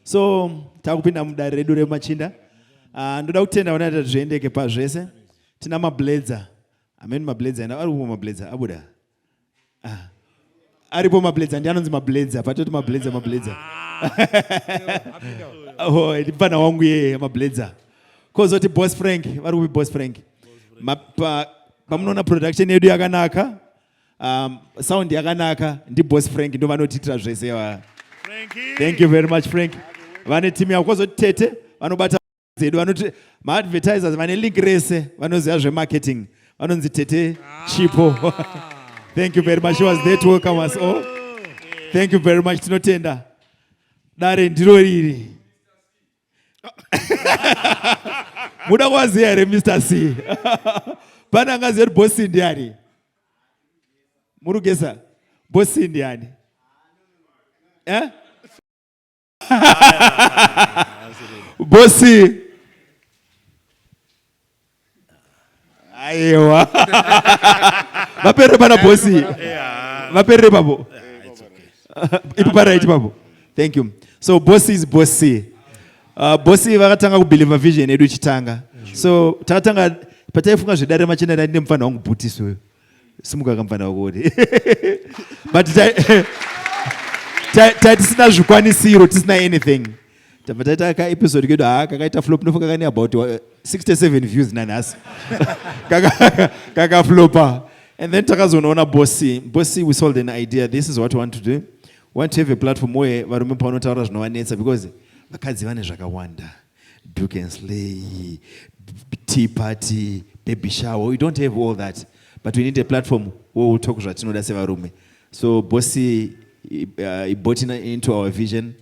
So takupinda mudare redu remachinda. Ndoda kutenda vanati zviendeke pazvese. Tina mabledza. Amen mabledza. Aripo mabledza. Abuda. Aripo mabledza. Ndianonzi mabledza. Patoti mabledza. Oh, ndipana wangu yeye mabledza. Kozoti Boss Frank. Varipo Boss Frank. Pamunoona production yedu yakanaka. Sound yakanaka. Ndi Boss Frank ndo vanotitira zvese wa. Thank you very much Frank. Vane team yako kozoti Tete vanobata zedu vanoti ma advertisers vane link rese vanoziva zve marketing vanonzi Tete Chipo. Thank you very much. He was there to welcome us all. Thank you very much. Tinotenda dare ndiro riri muda kwaziya here Mr. C. Pana ngaziya kuti boss ndiani murugesa boss ndiani Bossi. Aiwa. Mapere bana Bossi. Mapere babo. Ipupara iti babo. Thank you. So Bossi is Bossi. Bossi vakatanga kubelieve vision edu chitanga. So takatanga pataifunga zvidare machinda ndine mfana wangu Butiso. Simuka kamfana wakodi. But tisina zvikwanisiro, tisina anything. Tapataita ka episode kedu kakaita flop nofuka kani about 67 views nanasi. Kaka flopa. And then takazoona Bossi. Bossi, we sold an idea. This is what we want to do. We want to have a platform where varume panotaura zvinovanetsa because vakadzi vane zvakawanda. Duke and Slay, tea party, baby shower. We don't have all that. But we need a platform where we'll talk zvatinoda sevarume. So Bossi he bought into our vision.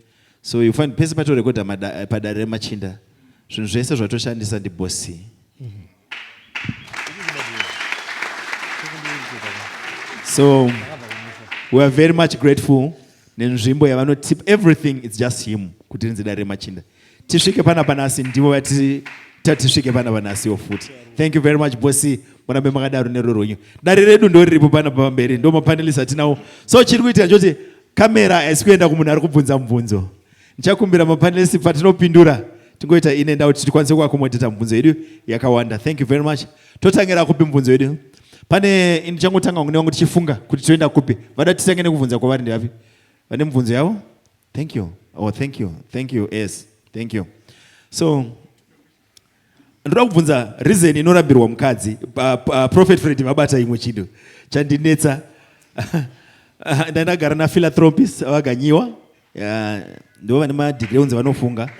So you find pesa pato rekoda padare machinda. Zvinhu zvese zvatoshandisa ndi Bossi. So we are very much grateful. Nenzvimbo yavanotip everything, it's just him kuti rinzi dare machinda. Tisvike pana panasi ndivo vati tatisvike pana panasi futi. Thank you very much Bossi. Murambe makadaro neroronyo. Dare redu ndo riripo pana pamberi ndo mapanelist atinawo. So chiri kuita njoti kamera asikuenda kumunhu ari kubvunza mubvunzo. Ndichakumbira mapanelist patinopindura tingoita in and out tikwanise kuakomodeta mubvunzo yedu yakawanda. Thank you very much. Totangira kupi mubvunzo yedu. Pane ndichangotanga wangu tichifunga kuti toenda kupi. Vada titange nekubvunza kwavari ndi api? Vane mubvunzo yavo? Thank you. Oh, thank you. Thank you. Yes. Thank you. So ndoda kubvunza reason inorambirwa mukadzi. Prophet Fred mabata imwe chido. Chandinetsa. Ndandagara na philanthropist vaganyiwa. Ndo vane madegree unze vanofunga.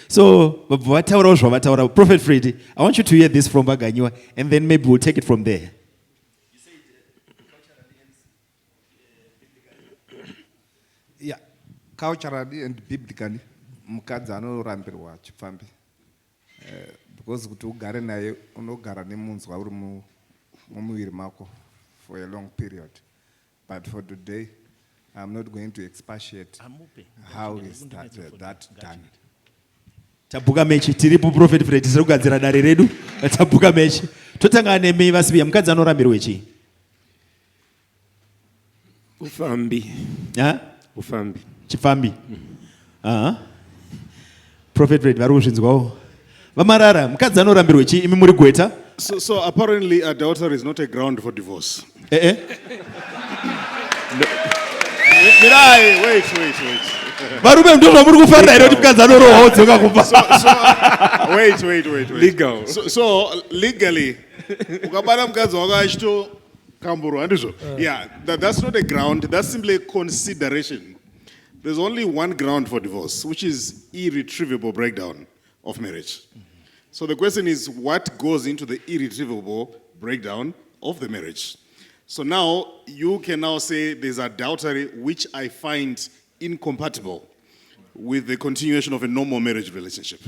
So vataurawo zvavataura. Prophet Fred, I want you to hear this from vaganyiwa and then maybe we'll take it from there. You said yeah, culturally and biblically mukadzi anorambirwa chipfambi. Because kuti ugare naye unogara nemunzwa uri mumuviri mako for a long period. But for today, I'm not going to expatiate how is that done. Tabuka mechi tiripo Prophet Fred tiri kugadzira dare redu. Tabuka mechi. Totanga nemi vasibiya mukadzi anorambirwa chi? Ufambi. Ufambi. Chifambi. Prophet Fred vari kuzvinzwawo. Vamarara mukadzi anorambirwa chi imi muri gweta? So apparently adultery is not a ground for divorce. Mirai, wait. Varume ndo zvamuri kufarira here kuti mukadzi anorohwa odzoka kupa. Wait. Legal. So legally, ukabana mukadzi wako achito kamburwa ndizvo. Yeah, that's not a ground. That's simply a consideration. There's only one ground for divorce, which is irretrievable breakdown of marriage. So the question is, what goes into the irretrievable breakdown of the marriage? So now you can now say there's adultery which I find incompatible with the continuation of a normal marriage relationship.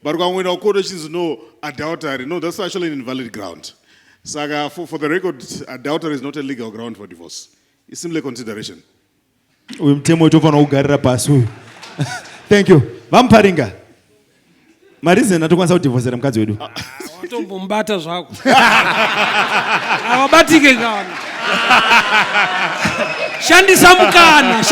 But when our court says no adultery, no, that's actually an invalid ground. So for the record, adultery is not a legal ground for divorce. It's simply a consideration. Thank you. Vamparinga. Marizena atukwanisa kudivhosera mukadzi wedu. Watombomubata zvako. Awabatike kana. Shandisa mukana.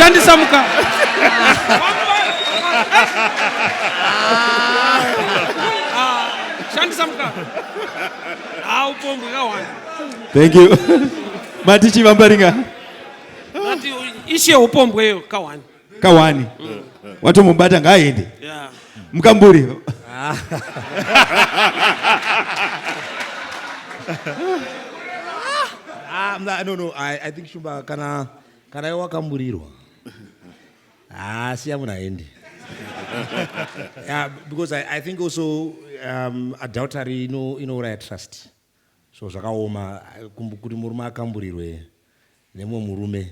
Shandisa mukadzi. Upombwe kawani. Thank you. Matichi vambaringa. Nati ishe upombwe kawani. Kawani. Watu mubata ngaende. Yeah. Mkamburi. No. I think Shumba kana iwa kamburirwa. Siya muna endi. Yeah, because I think also adultery, you know what I trust. So zvakaoma kuti murume akamburirwe nemwe murume.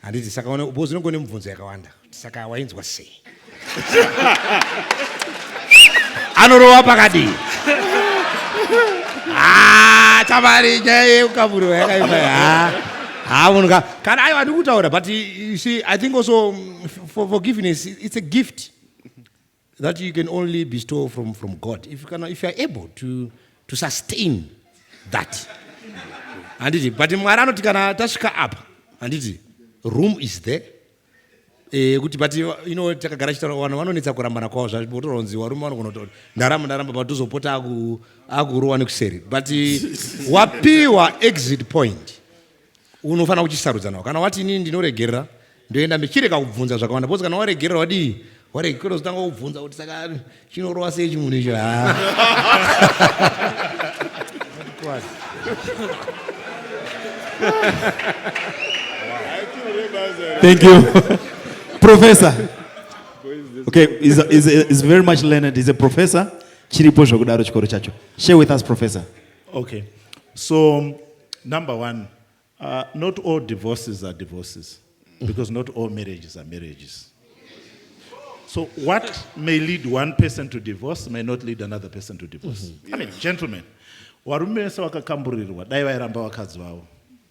Handiti saka bozi nongone mubvunzo yakawanda. Saka wainzwa sei. Anorowa pakadi. Tabari nyaya ukamburirwa yakaimba. Can I do it? But you see, I think also for forgiveness, it's a gift that you can only bestow from God. If you are able to sustain that. But in Marara, tashka up. And room is there. But you know, takagara one needs a kurambana cause. But ndaramba batuzopota aguru kuseri. But wapiwa exit point. Unofana kuchisarudza nawo kana wati inini ndinoregerera ndoenda mechireka kubvunza zvakawanda bhozi kana waregerera wadii waregerera zotanga kubvunza kuti saka chinorova sei chimunhu icho. Thank you. Professor. Okay, he's very much learned. He's a professor. Chiripo zvokudaro chikoro chacho. Share with us, Professor. Okay. So, number one, not all divorces are divorces, because not all marriages are marriages. So what may lead one person to divorce may not lead another person to divorce. I mean, gentlemen, warume wakakamburirwa dai vairamba vakadzi vavo,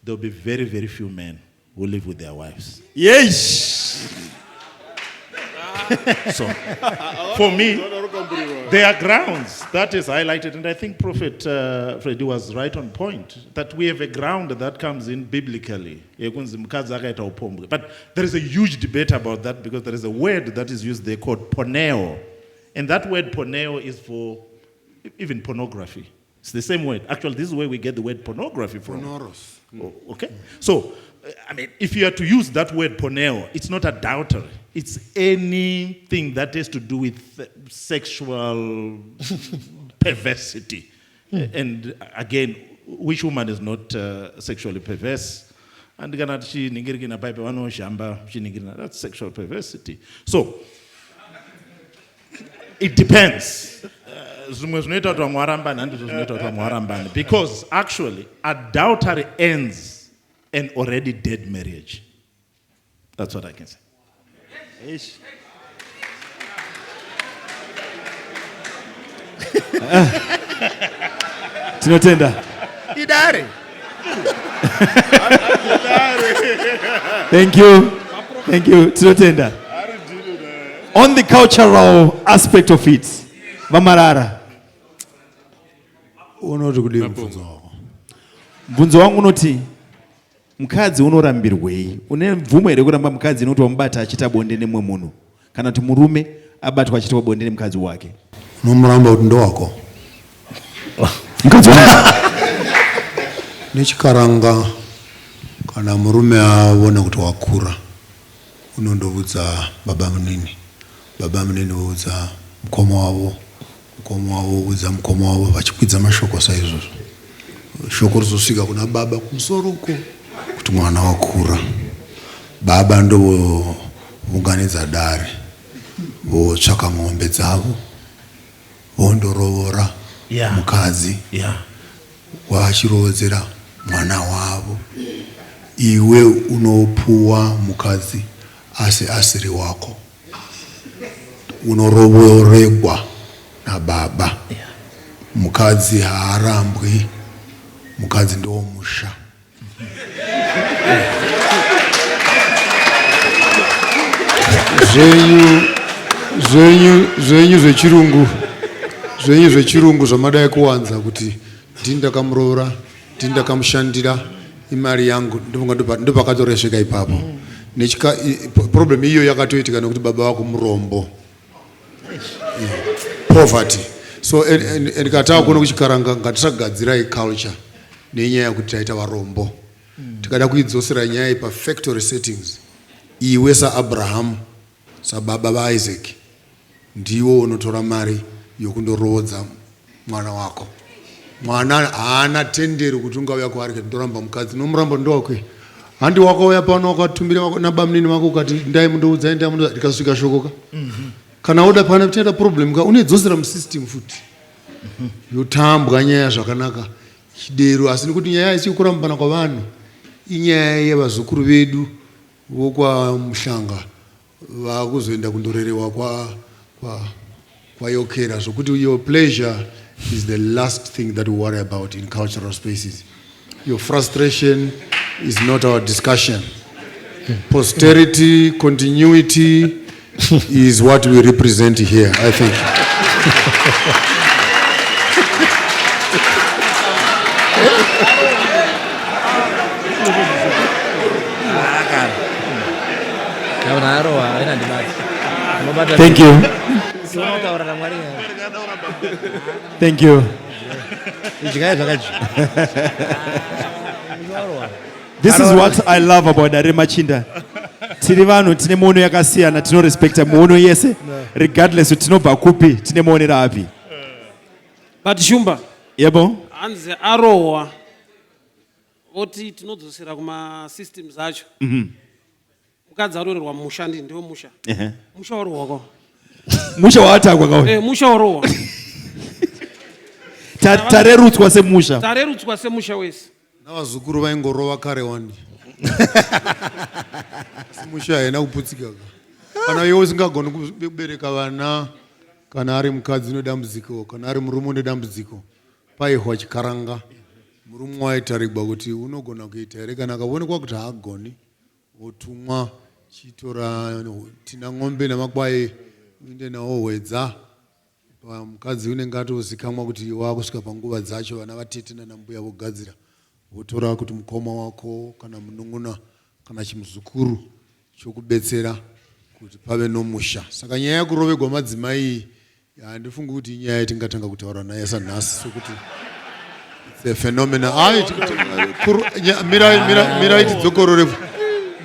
there will be very, very few men who live with their wives. Yes. So, for me, there are grounds that is highlighted, and I think Prophet Freddy was right on point, that we have a ground that comes in biblically. But there is a huge debate about that because there is a word that is used there called porneo. And that word porneo is for even pornography. It's the same word. Actually, this is where we get the word pornography from. Pornoros. Oh, okay? So, I mean, if you are to use that word porneo, it's not adultery. It's anything that has to do with sexual perversity. And again, which woman is not sexually perverse? And that's sexual perversity. So, it depends. Because actually, adultery ends an already dead marriage. That's what I can say. Yes. Tinotenda. Idare. Thank you. Tinotenda. On the cultural aspect of it, Marara. Unoti kudii mfunzo wako. Mfunzo wangu unoti mukadzi unorambirwei. Une mvumo ere kuramba mukadzi inoti wamubata achita bonde nemwe munhu. Kana kuti murume abatwa achita bonde nemukadzi wake. Unomuramba kuti ndo wako. Mukadzi wako. Nechikaranga kana murume aona kuti wakura unondobudza baba munini. Baba munini oudza mukoma wavo. Mukoma wavo oudza mukoma wavo vachikwidza mashoko saizvozvo. Shoko rizosvika kuna baba kumusoro uko kuti mwana wakura. Baba ndo vunganidza dare votsvaka ng'ombe dzavo vondorovora mukadzi vachirovedzera mwana wavo. Iwe unopuwa mukadzi asi asiri wako, unorovoregwa nababa. Mukadzi haarambwi, mukadzi ndo musha. Zvenyu zvechirungu zvamadai kuwanza kuti ndindakamuroora, ndindakamushandira imari yangu, ndopakatoresheka ipapo. problem iyo yakatoitika nekuti baba wako murombo. Poverty. So ndikataka kuona kuchikaranga ngatisagadzirai culture nenyaya yekuti taita varombo. Tikada kuidzosera nyaya pa factory settings. Iwe saAbraham, sababa vaIsaac, ndiwo unotora mari yokundoroodza mwana wako. Mwana haana tendero kuti ungauya kwaari kuti ndoramba mukadzi nomurambo ndokwe. Handi wakauya pano wakatumbira nabamnini wako ukati ndai mundoudza ndikasvika shokoka. Kana uda pana kuchaita problem ka unedzosera musystem futi. Yotambwa nyaya zvakanaka. Chidero asi nekuti nyaya isi kurambana kwavanhu. Inyaya yevazukuru vedu vokwa mushanga vakuzoenda kundorerewa kwa yokera zvokuti your pleasure is the last thing that we worry about in cultural spaces. Your frustration is not our discussion. Posterity, continuity is what we represent here, I think. Thank you. Thank you. This is what I love about Aremachinda. Tine vanhu tine muono yakasiyana, tinorespekta muono yese regardless tinobva kupi, tine muonera api. But Shumba. Yebo. Hanzi arohwa. Oti tinodzosera kuma systems acho. Mukadzi arorerwa musha ndiwo musha. Musha warohwa kwa. Musha watakwa kwa. Musha warohwa. Tarerutswa semusha. Tarerutswa semusha wese. Navazukuru vaingorova kare wani. Musha haina kuputsika. Kana iwe usingagoni kubereka vana, kana ari mukadzi nedambudziko, kana ari murume nedambudziko, paihwa chikaranga, murume waitarigwa kuti unogona kuita here, kana akaonekwa kuti haagoni, wotumwa chitora tina ng'ombe namakwai uende nawo hwedza. Mukadzi unenge atozikamwa kuti wakusvika panguva dzacho, vana vatetena nambuya vogadzira, wotora kuti mukoma wako kana munun'una kana chimuzukuru chokubetsera kuti pave nomusha. Saka nyaya yekurovegwa madzimai handifungi kuti inyaya yatingatanga kutaura naye sanhasi, sokuti it's a phenomenon.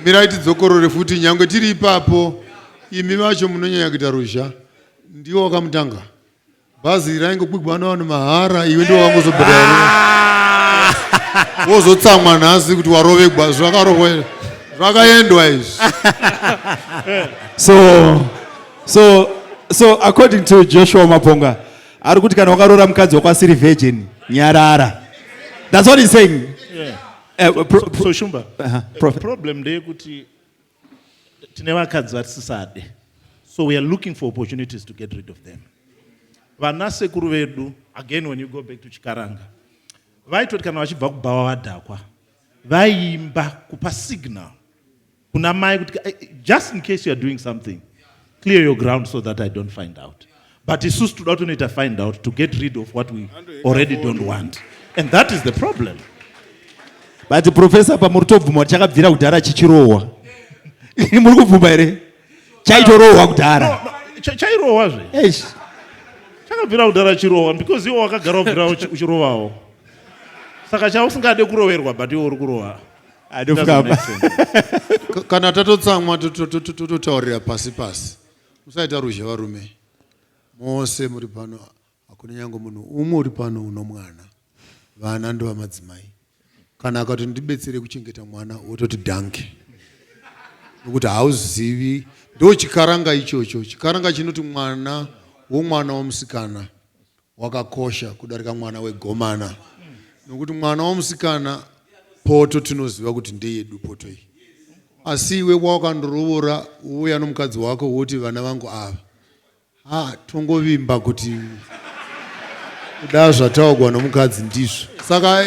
Mirai tidzokorore futi nyangwe tiri ipapo, imi vacho munonyanya kuita ruzha, ndiwo wakamutanga. Bhazi raingokwigwa navanhu mahara, iwe ndiwo wangozobhedha wozotsamwa nhasi kuti warovegwa zvakarohwa zvakaendwa izvi. So according to Joshua Maponga, ari kuti kana wakarora mukadzi wakwasiri virgin nyarara. That's what he's saying. So Shumba, problem ndeyekuti tine vakadzi vatisisade. So we are looking for opportunities to get rid of them. Vanasekuru vedu, again when you go back to Chikaranga, vaitoti kana vachibva kubhawa vadhakwa, vaimba kupa signal kuna mai kuti just in case you are doing something, clear your ground so that I don't find out. But isusu toda kutoita find out to get rid of what we already don't want. And that is the problem. But Professor pamurutobvuma chakabvira kudhara chichirohwa. Muri kubvuma here? Chaitorohwa kudhara. Chairohwazve. Eish. Chakabvira kudhara chirohwa because iwo wakagara kubvira uchirohwawo. Saka chausingade kuroverwa but iwo uri kurohwa. Kana tatotsamwa totaurira pasi pasi. Musaita ruzha varume. Mose muri pano, hakuna nyango munhu umwe uri pano uno mwana. Vana ndo madzimai. Kana akati ndibetsere kuchengeta mwana wototi danke. Nokuti hauzivi ndo chikaranga ichocho. Chikaranga chinoti mwana womwana womusikana wakakosha kudarika mwana wegomana. Nokuti mwana womusikana poto tinoziva kuti ndeyedu poto iyi. Asi iwe wakandoroora uya nomukadzi wako woti vana vangu ava. Tongovimba kuti kuda zvataugwa nomukadzi ndizvo. Saka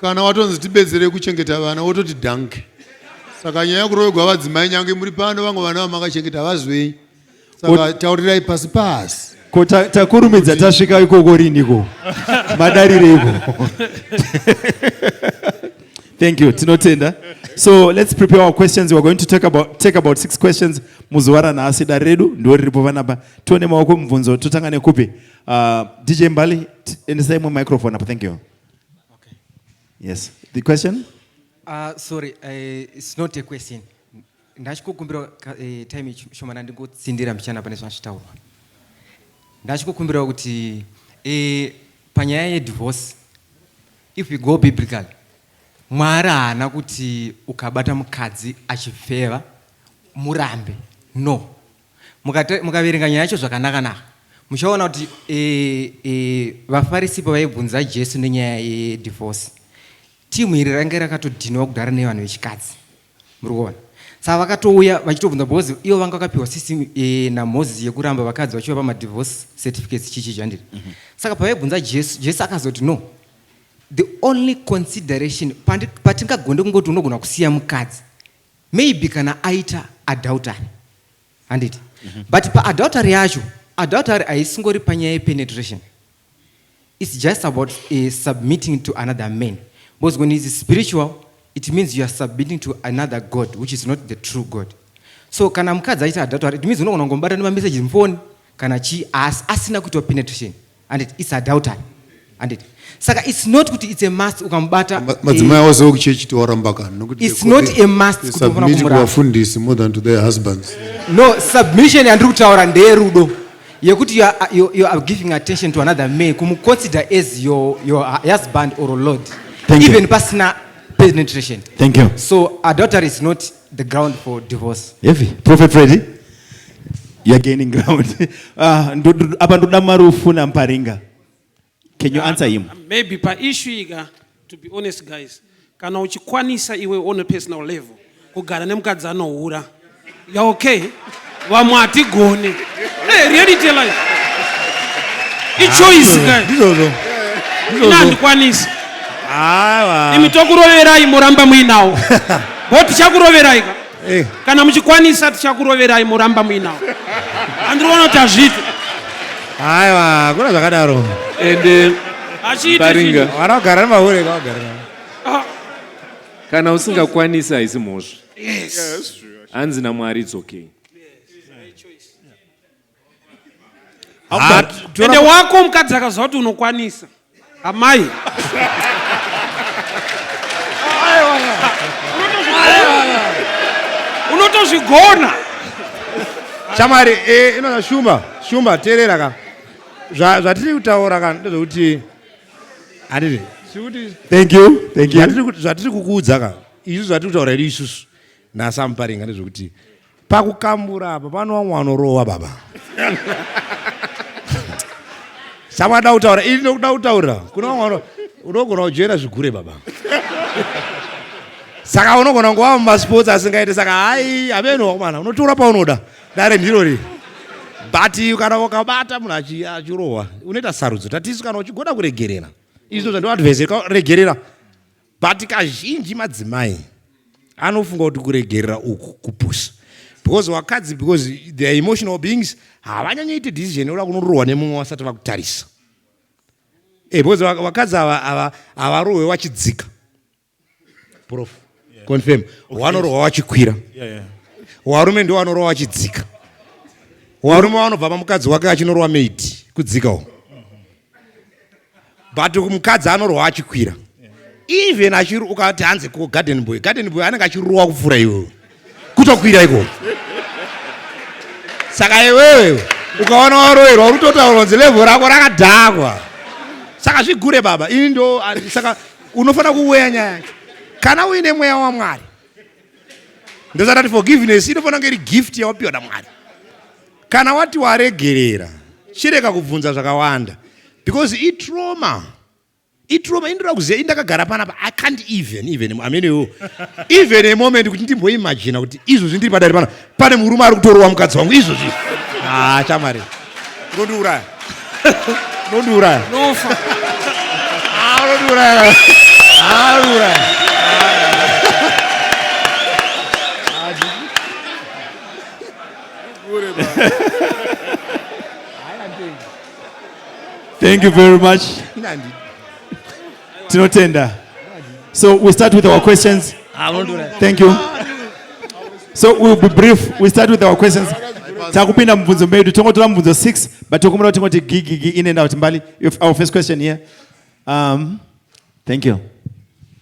kana watonzi tibetsere kuchengeta vana wototi danke. Saka nyaya yekuroverwa vadzimai nyange muri pano vangu vana vamakachengeta havazvei. Saka taurirai pasi pasi. Ko takurumidza tasvika ikoko riniko? Madarire iko. Thank you. Tinotenda. So let's prepare our questions. We're going to take about 6 questions. Muzuwara na asida redu ndio ripo vanapa. Tuone maoko mvunzo tutangane kupi. DJ Mbali endesai mu microphone up. Thank you. Okay. Yes. The question? Sorry, it's not a question. Ndachikukumbira time shomana ndingotsindira mchana pane zvachitaurwa. Ndachikukumbira kuti panyaya yedivorce, if we go biblical, Mwari haana kuti ukabata mukadzi achifeva murambe. No. Mukaverenga nyaya yacho zvakanaka. Muchaona kuti vaFarisi pavaibvunza Jesu nenyaya yedivorce, timu iri ranga rakatodhinwa kugara nevanhu vechikadzi. Muri kuona? Saka vakatouya vachitobvunza because ivo vanga vakapiwa system naMozisi yekuramba vakadzi vachiva pamadivorce certificates chichi chandiri. Saka pavaibvunza Jesu akazoti no. The only consideration patingagonde kungoti unogona kusiya mukadzi maybe kana aita adultery. Handiti? But paadultery yacho, adultery haisingori panyaya penetration. It's just about submitting to another man. Because when it's spiritual, it means you are submitting to another God, which is not the true God. So kana mukadzi aita adultery, it means unogona ngombata nema messages mphone kana chi asina kuitwa penetration. And it's adultery. And saka it's not kuti it's a must ukambata. Madzimai also kuchechi tiwarambaka nokuti it's not a must kuti submit kuvafundisi more than to their husbands. No, submission andiri kutaura ndeyerudo yekuti you are giving attention to another man kumuconsider as your husband or lord. Thank even you. personal penetration. Thank you. So adultery is not the ground for divorce. Yevi, Prophet Freddy, you are gaining ground. Apa ndoda Marufu na Mparinga. Can you answer him? Maybe pa issue to be honest guys, kana uchikwanisa iwe on a personal level kugara nemukadzi anohura. Ya okay? Vamwati gone. Hey, reality life. Choice guys. Ndizozo. Ndikwanisa. Imi tokuroverai muramba muinawo. Bo tichakuroverai ka. Kana muchikwanisa tichakuroverai muramba muinawo. Andiriona kuti azviti. Aiwa, kuna zvakadaro. And Paringa. Vanogara nemahure kagara. Kana usingakwanisa haisi mhosva. Yes. Hanzi naMwari it's okay. Ende wako mukadzi akaziva kuti unokwanisa. Amai. Unotozvigona. Shamari, inoza shumba teerera ka. Zvatiri kutaura ka ndezvekuti handiti. Thank you. Thank you. Zvatiri kukuudza ka. Izvi zvatiri kutaura iri isusu naSamparinga ndezvekuti pakukambura apa pano vanorowa baba. Samada kutaura, ini ndokuda kutaura. Kuna vamwe unogona kujoina zvigure baba. Saka unogona ngova mumasports asingaite saka hai haveno wakomana unotora paunoda. Dare ndirori. But kana wakabata munhu achirohwa unoita sarudzo tatisu kana uchigona kuregerera. Izvo zvandoadvise regerera. But kazhinji madzimai anofunga kuti kuregerera uku kupusha. Because wakadzi, because they are emotional beings, havanyanyaite decision yoda kunorohwa nemumwe vasati vakutarisa. Because wakadzi havarohwe vachidzika. Prof. Confirm. Vanorohwa vachikwira. Varume ndio vanorohwa vachidzika. Varume vanobva pamukadzi wake achinorohwa maid kudzikawo. But mukadzi anorohwa achikwira. Even ukati hanze ko garden boy anenge achirohwa kupfuura iwewe. Kutokwira iko. Saka iwewe ukaona waroherwa uri kutotaura kunzi level rako rakadhakwa. Saka zvigure baba. Ini ndo saka unofanira kuweya nyaya yacho. Kana uine mweya waMwari. Ndosati forgiveness inofanira kunge iri gift yawapiwa naMwari. Kana wati waregerera, chireka kubvunza zvakawanda. Because trauma indira kuziva indakagara panapa I can't even I mean even a moment kuti ndimboimagine kuti izvozvi ndiri padare pana pane murume ari kutorohwa mukadzi wangu izvozvi chamari nondiuraya Nofa. nondiuraya Thank you very much. Tinotenda. So we start with our questions. Thank you. So we'll be brief. We start with our questions. Takupinda mvunzo mbili. Tongotola mvunzo 6, but tokumula tingoti gigi in and out mbali. Our first question here. Thank you.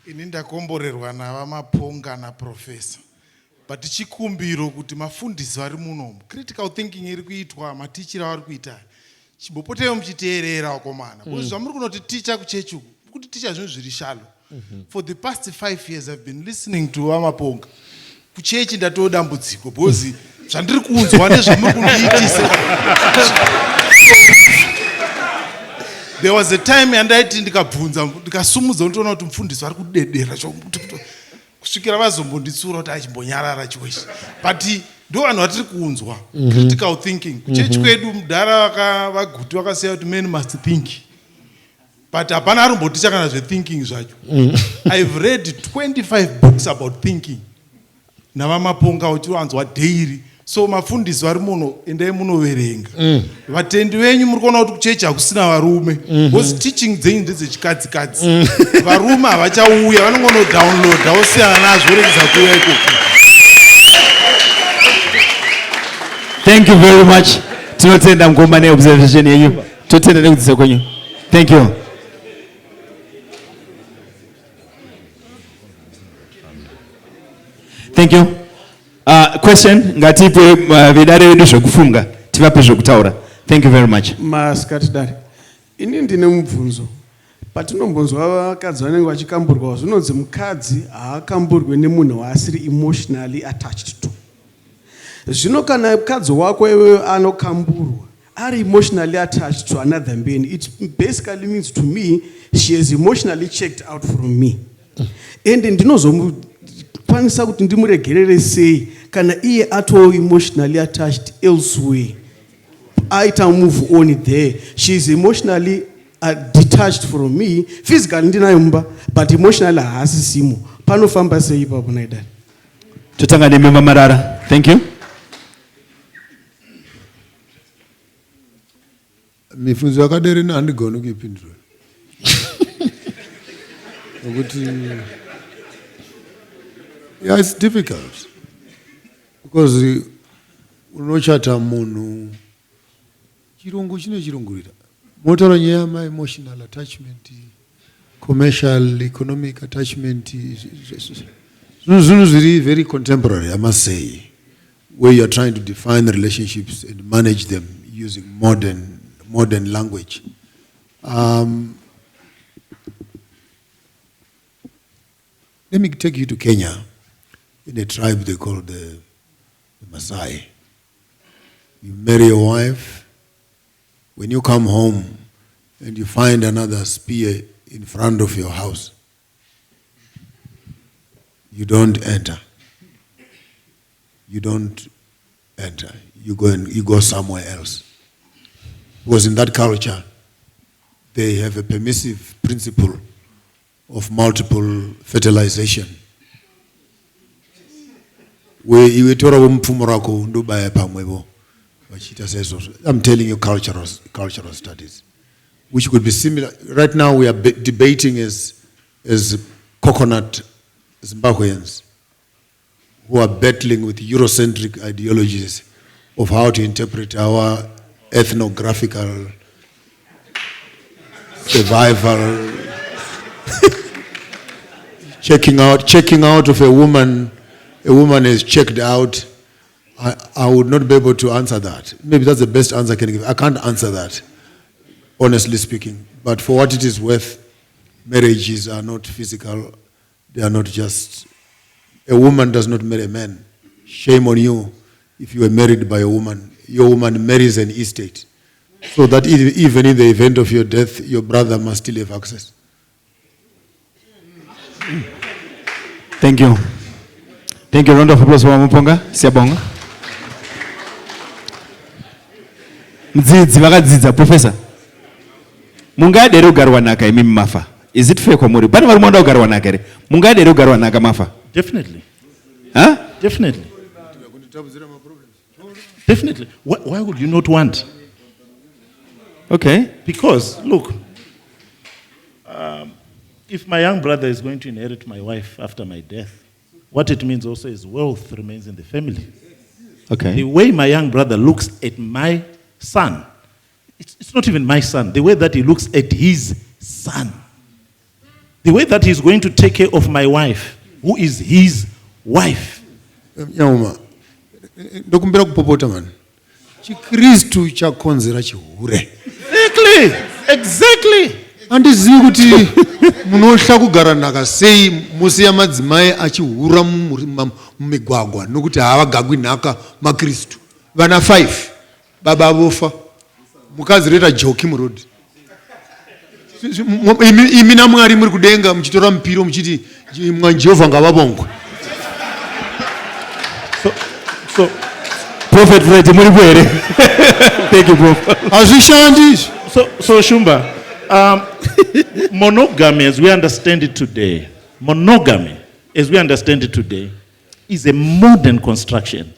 Ininda komborerwa na Maponga na professor. But chikumbiro kuti mafundisi vari munomu. Critical thinking iri kuitwa matichira vari kuita. Chibopoteyo mchiteerera wakomana. Because zvamuri kunoti teacher kuchechu. Kuti teacher zvinhu zviri shallow. For the past 5 years I've been listening to Maponga. Kuchechi ndatoda dambudziko because zvandiri kunzwa nezvamuri kundiitisa. There was a time yandaiti ndikabvunza ndikasumudza ndoona kuti mufundisi ari kudedera kusvikira vazombonditsura kuti achimbonyarara chiweshi. But ndo vanhu vatiri kunzwa critical thinking. Kuchechi kwedu mudhara vaguti vakasiya kuti men must think. But hapana aromboticha kana zvethinking zvacho. I've read 25 books about thinking. Navamaponga uchiwanzwa daily. So mafundisi vari muno endai munoverenga. Vatendi venyu muri kuona kuti kuchechi hakusina varume. Because teaching dzenyu ndedzechikadzi-kadzi. Varume havachauya vanongodownloada vosiyana nazvo regeza kuuya ikoko. Thank you very much. Tinotenda mgoma neobservation yenyu. Totenda nekudzidzisa kwenyu. Thank you. Thank you. Question ngatipe vidare vedu zvekufunga tivape zvekutaura. Thank you very much. Maskatidari. Ini ndine mubvunzo. Patinombonzwa vakadzi vanenge vachikamburwa zvinonzi mukadzi haakamburwe nemunhu waasiri emotionally attached to. Zvino kana mukadzi wako iwewe anokamburwa ari emotionally attached to another man, it basically means to me she is emotionally checked out from me. And ndinozomukwanisa kuti ndimuregerere sei kana iye atoo emotionally attached elsewhere. Aita move on there. She is emotionally detached from me. Physically ndinayo mumba, but emotionally haasisimo. Panofamba sei ipapo naidani? Totanga nememba Marara. Thank you. Mifunzo yakadere handigoni kuipindura. Yeah, it's difficult because unochata munhu chirungu chine chirungurira motaura nyaya ma emotional attachment, commercial, economic attachment, zvinhu zviri very contemporary, I must say, where you are trying to define the relationships and manage them using modern language. Let me take you to Kenya, in a tribe they call the Maasai. You marry a wife, when you come home and you find another spear in front of your house, you don't enter. You don't enter. You go somewhere else. Because in that culture, they have a permissive principle of multiple fertilization. I'm telling you cultural studies, which could be similar. Right now we are debating as coconut Zimbabweans who are battling with Eurocentric ideologies of how to interpret our ethnographical survival. checking out of a woman is checked out. I would not be able to answer that. Maybe that's the best answer I can give. I can't answer that, honestly speaking. But for what it is worth, marriages are not physical. They are not just... A woman does not marry a man. Shame on you if you were married by a woman. Your woman marries an estate. So that even in the event of your death, your brother must still have access. Thank you. Thank you. Round of applause for Maponga. Siyabonga. Mdzidzi vakadzidza professor. Mungadere kugarwa naka imi mafa. Is it fair kwamuri? Bani vari mwanda kugarwa naka ere? Mungadere kugarwa naka mafa? Definitely. Huh? Definitely. Definitely. Why would you not want? Okay. Because, look, if my young brother is going to inherit my wife after my death, what it means also is wealth remains in the family. Okay. The way my young brother looks at my son, it's not even my son, the way that he looks at his son, the way that he's going to take care of my wife, who is his wife. Nyahuma, ndokumbira kupopota man. Chikristu chakonzera chihure. Exactly. Handizivi kuti munohla kugara nhaka sei musiya madzimai achihura mumigwagwa nokuti havagagwi nhaka maKristu. Vana 5 baba vofa. Mukadzi reta joki murodi. Imi naMwari muri kudenga muchitora mupiro muchiti Jehovha ngavabongwe. So Prophet Fred, thank you, Prof. So Shumba, monogamy as we understand it today, is a modern construction.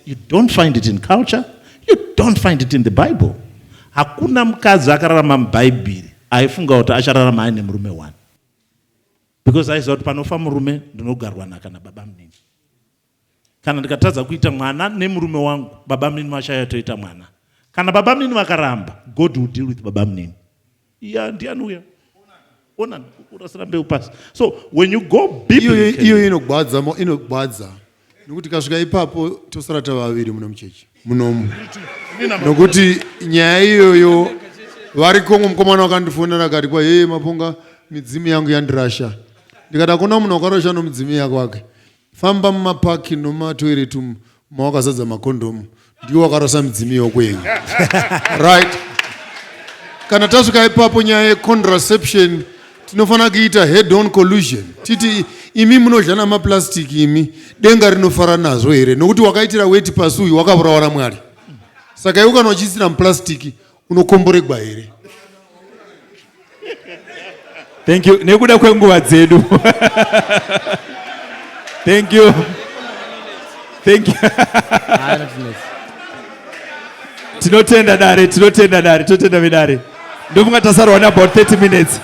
You don't find it in culture. You don't find it in the Bible. Hakuna mkazi akararama m'Bible aifunga kuti achararama aine murume 1. Because I thought panofa murume ndinogarwa naka nababa munini. Kana ndikatadza kuita mwana nemurume wangu, baba munini mashaya toita mwana. Kana baba munini vakaramba, God will deal with baba munini. Yeah, ndianuya. Ona urasirambe upasi. So when you go biblically, iyo inogwadza. Nokuti kasvika ipapo tosara tavaviri muno muchechi. Munomu. Nokuti nyaya iyoyo vari Kongo mukomana wakandifonera akati kwa hey Maponga midzimu yangu yandirasha. Ndikati hakuna munhu wakarasha nomudzimu yako wake. Famba mumapaki nomatoilet mawakazadza makondomu. Ndiwo wakarasa midzimu yako yenyu. Right. Kana tasvika ipapo nyaya yecontraception tinofana kuita head on collusion. Titi imi munodya namaplastiki imi denga rinofara nazvo here nokuti wakaitira weti pasi uyu wakavurawa Mwari. Saka iwe kana uchisira muplastiki unokomboregwa here. Thank you. Nekuda kwenguva dzedu. Thank you. Thank you. Tinotenda dare. Ndomunga tasarwa na about 30 minutes.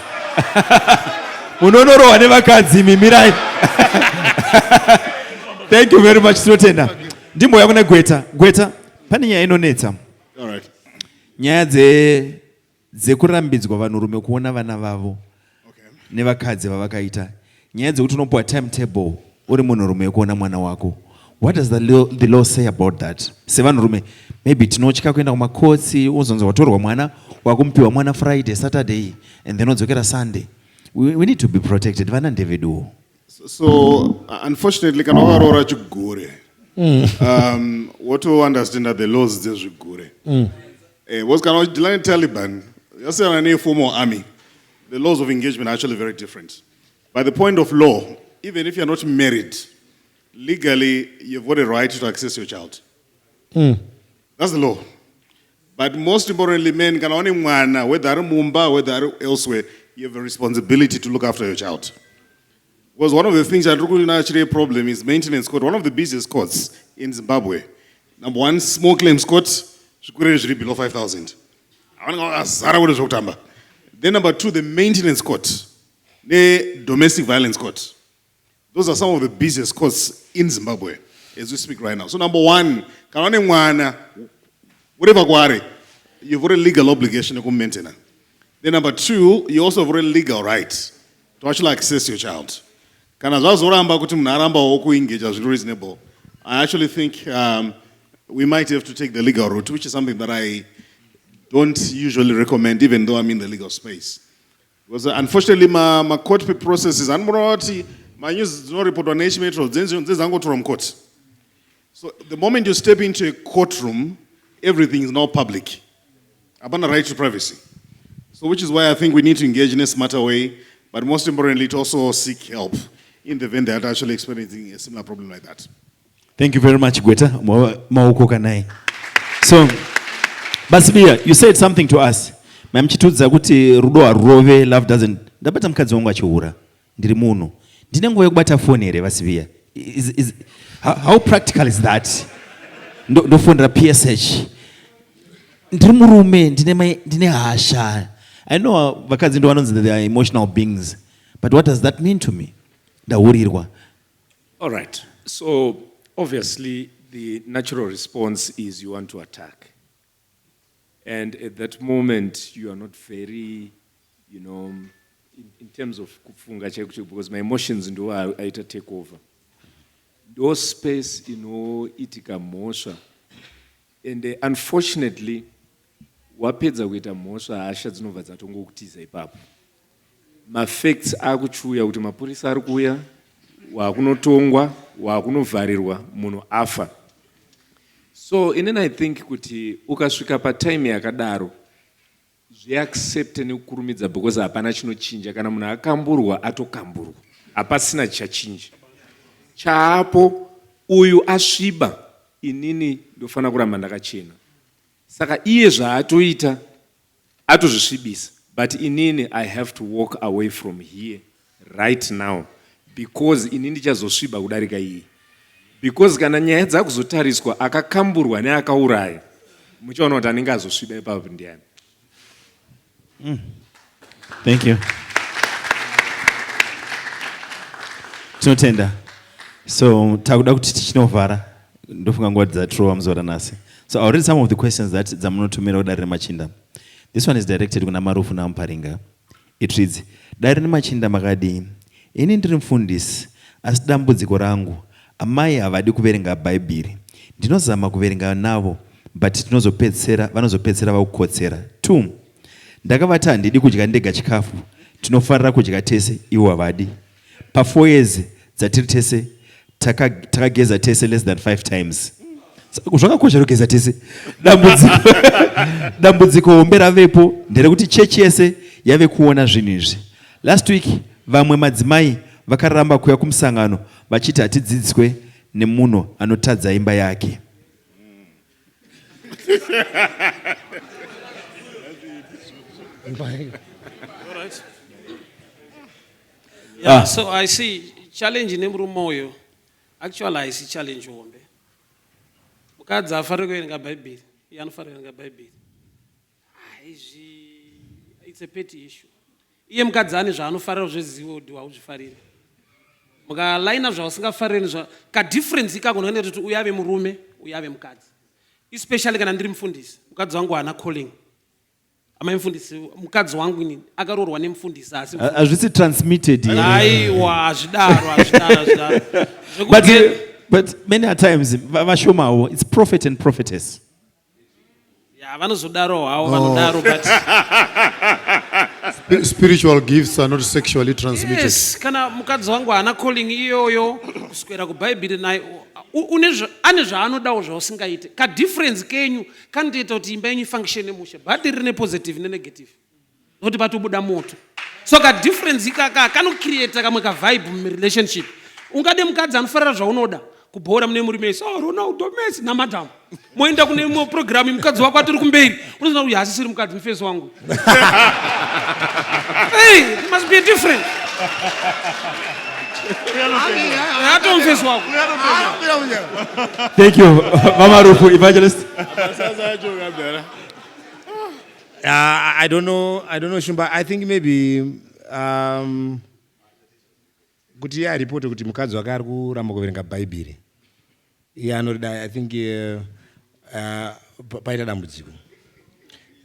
Unonorowa nevakadzi mimirai. Thank you very much. Tinotenda. Ndimbo yakuna Gweta. Pane nyaya inonetsa. All right. Nyaya dzekurambidzwa vanhurume kuona vana vavo. Nevakadzi vavakaita. Nyaya dzekuti unopuwa timetable uri munhurume kuona mwana wako. What does the law say about that? Sevanhurume, maybe tinotya kuenda kumakotsi, uzonzi watorwa mwana, wakumupiwa mwana Friday, Saturday, and then odzokera Sunday. We need to be protected. Vana ndeve. So unfortunately, kana wakarora chigure. What to understand that the laws dzezvigure. Was kana uchidilana Taliban, yasiyana neformal army. The laws of engagement are actually very different. By the point of law, even if you're not married, legally, you've got a right to access your child. That's the law. But most importantly, men can only mwana, whether Mumba, whether elsewhere, you have a responsibility to look after your child. Because one of the things that actually a problem is maintenance court. One of the busiest courts in Zimbabwe. Number 1, small claims court, should below 5,000. Then number 2, the maintenance court, the domestic violence court. Those are some of the busiest courts in Zimbabwe as we speak right now. So number 1, whatever you've got a legal obligation to maintain. Then number 2, you also have a legal right to actually access your child. Reasonable. I actually think we might have to take the legal route, which is something that I don't usually recommend, even though I'm in the legal space. Because unfortunately, my court processes, my news does not report on H Metro, from court. So the moment you step into a courtroom, everything is now public. Upon a right to privacy. So which is why I think we need to engage in a smarter way, but most importantly, to also seek help in the event they are actually experiencing a similar problem like that. Thank you very much, Gweta. So, Sibiya, you said something to us. Mamchitudza kuti rudo arove, love doesn't. Ndabata mkadzi wangu achihura. Ndiri muno. Ndine nguva yokubata phone here, Sibiya. How practical is that? Ndofundira PSH. Ndiri murume, ndine hasha. I know vakadzi ndo vanonzi they are emotional beings. But what does that mean to me? Ndaurirwa. All right. So obviously, the natural response is you want to attack. And at that moment, you are not very, in terms of kufunga cheko, because my emotions do I take over. Those space, itika mosha. And unfortunately, wapedza kuita mhosva hasha dzinobva dzatongokutiza ipapo. Mafacts akuchuya kuti mapurisa ari kuuya, wakunotongwa, wakunovharirwa, munhu afa. So inini I think kuti ukasvika patime yakadaro, zviaccepte nekukurumidza because hapana chinochinja. Kana munhu akamburwa atokamburwa, hapasina chachinja. Chaapo uyu asviba, inini ndofanira kuramba ndakachena. Saka iye zvaatoita atozvisvibisa. But inini I have to walk away from here right now because inini ndichazosviba kudarika iye. Because kana nyaya dzakuzotariswa akakamburwa neakauraya, muchaona kuti anenge azosviba ipapo ndiani. Thank you. Tinotenda. So takuda kuti tichinovhara ndofunga nguva dzatirova muzora nasi. So I'll read some of the questions that dzamunotumira kudare machinda. This one is directed kuna Marufu naMuparinga. It reads, Dare machinda makadi, ini ndiri mufundisi, asi dambudziko rangu, amai havadi kuverenga Bhaibheri. Ndinozama kuverenga navo, but vanozopedzera vakukotsera. 2. Ndakavati handidi kudya ndega chikafu, tinofarira kudya tese, ivo havadi. Pa4 years dzatiri tese, takageza tese less than 5 times. Zvakakosha kugeza tese. Dambudziko hombe ravepo nderekuti chechi yese yave kuona zvinhu izvi. Last week vamwe madzimai vakaramba kuuya kumusangano vachiti hatidzidziswe nemunhu anotadza imba yake. Yeah, so I see challenge in Murumoyo. Actually, I see challenge hombe. Mukadzi afarira kuverenga Bhaibheri, iye anofarira kuverenga Bhaibheri. It's a petty issue. Iye mukadzi ane zvaanofarira zvezivo kuti hauzvifariri. Mukalaina zvausingafariri kadifference ikagona kuti uyu ave murume, uyu ave mukadzi. Especially kana ndiri mufundisi, mukadzi wangu haana calling. Ama mufundisi, mukadzi wangu inini akaroorwa nemufundisi asi. Hazvisi transmitted. Aiwa, hazvidaro. But many a times, vashomawo, it's prophet and prophetess. Yeah, vanozodaro havo vanodaro, but spiritual gifts are not sexually transmitted. Yes, kana mukadzi wangu haana calling iyoyo kuswera kuBhaibheri naye ane zvaanodawo zvausingaite. Kadifference kenyu kanotoita kuti imba yenyu ifunction mushe, but rine positive nenegative. Noti patobuda moto. So kadifference ikaka kanocreate kamwe kavibe murelationship. Ungade mukadzi anofarira zvaunoda kubhora mune murume Messi, Ronaldo Messi namadam. Moenda kune imwe program mukadzi wako atiri kumberi. Unoziva kuti hasisiri mukadzi mufesi wangu. Hey, it must be different. Thank you, Marufu, evangelist. I don't know, Shumba. I think maybe kuti aripoti kuti mukadzi wake ari kuramba kuverenga Bhaibheri. Iye anoda, I think paita dambudziko.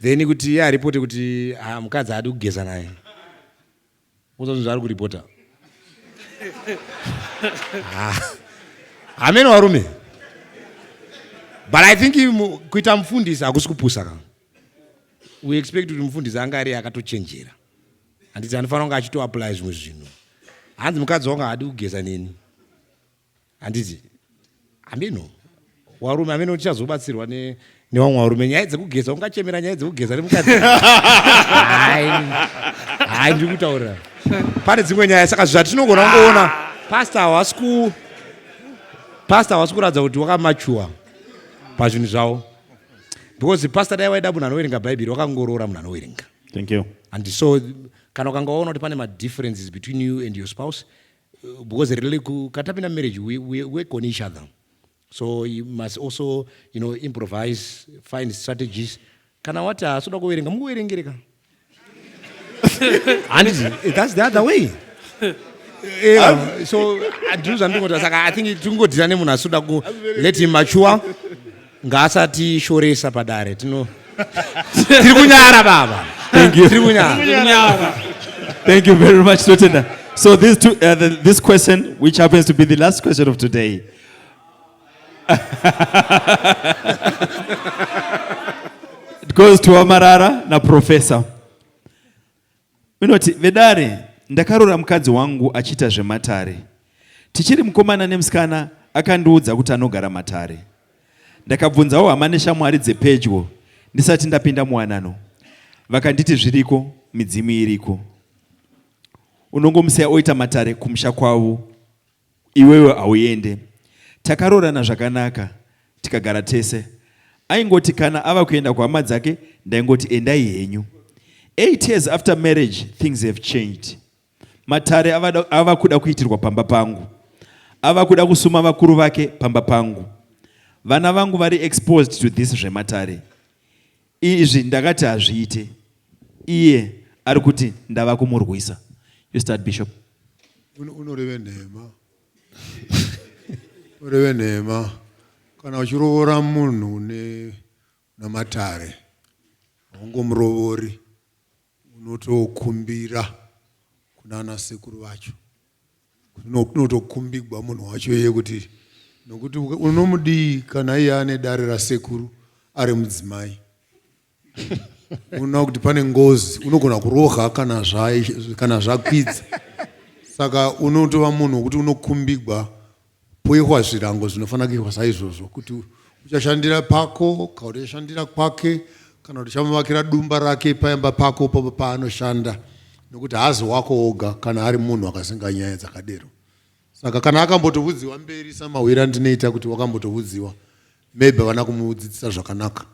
Then kuti iye aripoti kuti mukadzi haadi kugeza naye. Uzonzi zvaari kuripota. Ameno varume. But I think kuita mufundisi hakusi kupusa ka. We expect kuti mufundisi anga ari akatochenjera. Handiti anofanira kunge achitoapply zvimwe zvinhu. Hanzi mukadzi wangu haadi kugeza neni. Handiti. Ameno. Warume ameno uchazobatsirwa nevamwe varume. Nyaya dzekugeza ungachemera nyaya dzekugeza nemukadzi. Hai ndiri kutaura. Pane dzimwe nyaya saka zvatinogona kungoona pastor hawasi kuratidza kuti wakamachuwa pazvinhu zvavo. Because pastor dai waida munhu anoverenga Bhaibheri wakangoroora munhu anoverenga. Thank you. And so kana ukanga waona kuti pane ma-differences between you and your spouse, because really katapinda marriage we work on each other. So you must also, improvise, find strategies. Kana wati asoda kuverenga mukuverengereka. And that's the other way. So I think tingodhira nemunhu asinoda ku let him mature ngaasati shoresa padare tiri kunyara baba. Thank you. Tiri kunyara. Thank you very much, Totenda. So this question, which happens to be the last question of today. It goes to Marara na Professor. Minoti, vedare, ndakarora mukadzi wangu achita zvematare. Tichiri mukomana nemusikana akandiudza kuti anogara matare. Ndakabvunzawo hama neshamwari dzepedyo ndisati ndapinda muwanano. Vakanditi zviriko, midzimu iriko. Unongomusiya oita matare kumusha kwavo, iwewe hauende. Takarorana zvakanaka, tikagara tese. Aingoti kana ava kuenda kuhama dzake, ndaingoti endai henyu. 8 years after marriage, things have changed. Matare ava kuda kuitirwa pamba pangu. Ava kuda kusuma vakuru vake pamba pangu. Vana vangu vari exposed to this zvematare. Izvi ndakati hazviite. Iye ari kuti ndava kumurwisa. You start, Bishop. Unoreve nhema. Unoreve nhema. Kana uchirovora munhu namatare, haungomurovori, unotokumbira kunana sekuru vacho. Unotokumbigwa munhu wacho iye kuti nokuti unomudii kana iye ane dare rasekuru ari mudzimai. Unoona kuti pane ngozi, unogona kuroha kana zvakwidza. Saka unotova munhu kuti unokumbigwa poihwa zvirango zvinofanira kuihwa saizvozvo kuti uchashandira pako kana kuti uchashandira kwake kana kuti uchamuvakira dumba rake paimba pako paanoshanda nokuti haazi wako oga kana ari munhu akasenga nyaya dzakadero. Saka kana akambotovudziwa mberi samawira andinoita kuti wakambotovudziwa, maybe havana kumudzidzisa zvakanaka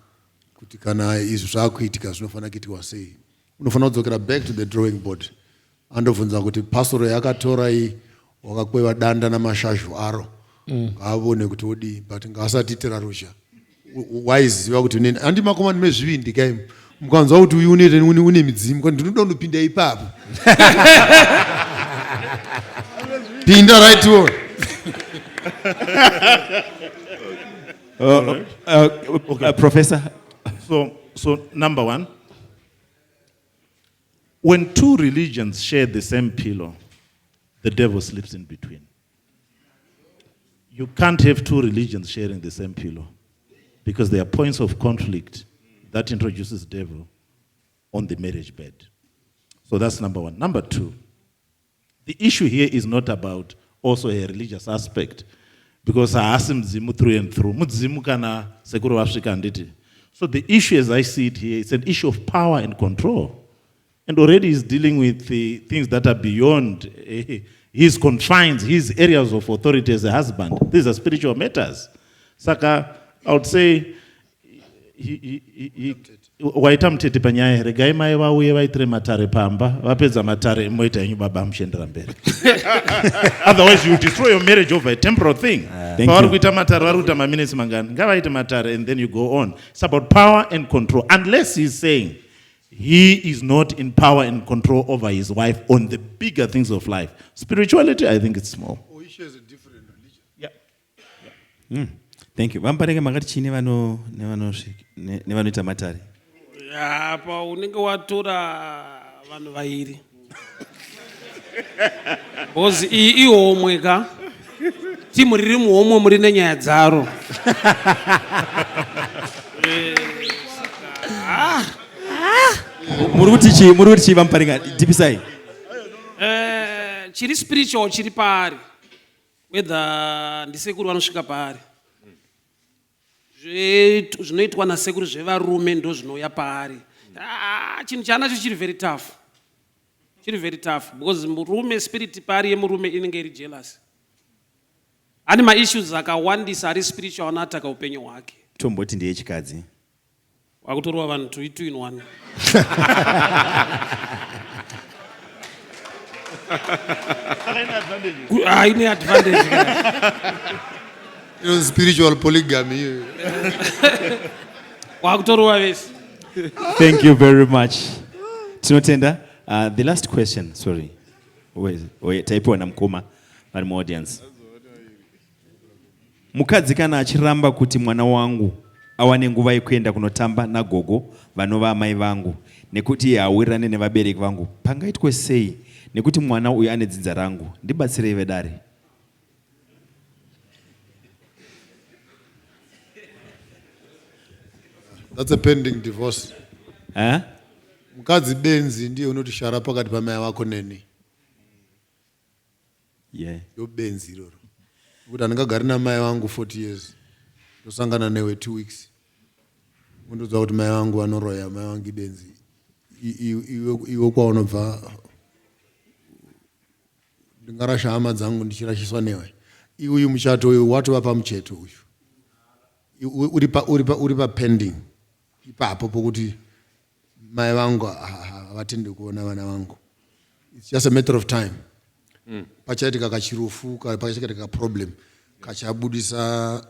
kuti kana izvi zvaakuitika zvinofanira kuitirwa sei. Unofanira kudzokera back to the drawing board andobvunza kuti pasoro yakatora iyi wakakweva danda namashazhu aro ngaavone kuti odii, but ngaasatiitira rusha. Waiziva kuti nini handi makomani mezvivindi kai mukanzwa kuti uyu une midzimu kwani ndinoda kundopinda ipapo. Pinda right one. Professor. So number one, when two religions share the same pillow, the devil sleeps in between. You can't have two religions sharing the same pillow because there are points of conflict that introduces the devil on the marriage bed. So that's number one. Number two, the issue here is not about also a religious aspect because I asked mzimu through and through. Mudzimu kana sekuru vasvika anditi. So the issue as I see it here, it's an issue of power and control. And already he's dealing with the things that are beyond his confines, his areas of authority as a husband. These are spiritual matters. Saka, I would say, waita mutete panyaya regai mai vauye vaitire matare pamba vapedza matare moita yenyu baba mushendera mberi. Otherwise you destroy your marriage over a temporal thing. Pavari kuita matare vari kuita maminutes mangani ngavaite matare and then you go on. It's about power and control. Unless he's saying he is not in power and control over his wife on the bigger things of life. Spirituality, I think it's small. Oh, he shares a different religion. Yeah. Thank you. Vampareke makati chini nevanoita matare. Apa unenge watora vanhu vairi. Bozi ihomwe ka. Timu riri muhomwe muri nenyaya dzaro. Muri kuti chi vampareka tipisai. Chiri spiritual chiri pari. Whether ndisekuru vanosvika pari. Zvinoitwa nasekuru zvevarume ndo zvinouya paari. Chinhu chanacho chiri very tough. Chiri very tough because murume spirit pari yemurume inenge iri jealous. Ane maissues akawandisa ari spiritual anataka upenyu hwake. Tomboti ndiye chikadzi. Wakutorwa vanhu 2 in 1. Ine advantage. Spiritual polygamy. Thank you very much. Tinotenda. The last question, sorry. taipiwa namukoma vari muaudience. Mukadzi kana achiramba kuti mwana wangu awane nguva yekuenda kunotamba nagogo vanova amai vangu nekuti hawirirane nevabereki vangu, pangaitwe sei? Nekuti mwana uyu ane dzinza rangu, ndibatsirei vedare. That's a pending divorce. Mukadzi benzi ndiye unotoshara pakati pamai vako neni. Yo benzi iroro. Kuti andingagari namai vangu 40 years. Ndosangana newe 2 weeks. Undoudza kuti mai vangu vanoroya, mai vangu ibenzi. Iwe kwaunobva ndingarasha hama dzangu ndichirashiswa newe. Uyu muchato uyu watova pamucheto uyu. Uri pa pending. Ipapo pokuti mai vangu havatendi kuona vana vangu. It's just a matter of time. Pachaitika kachirufu, pachaitika problem, kachabudisa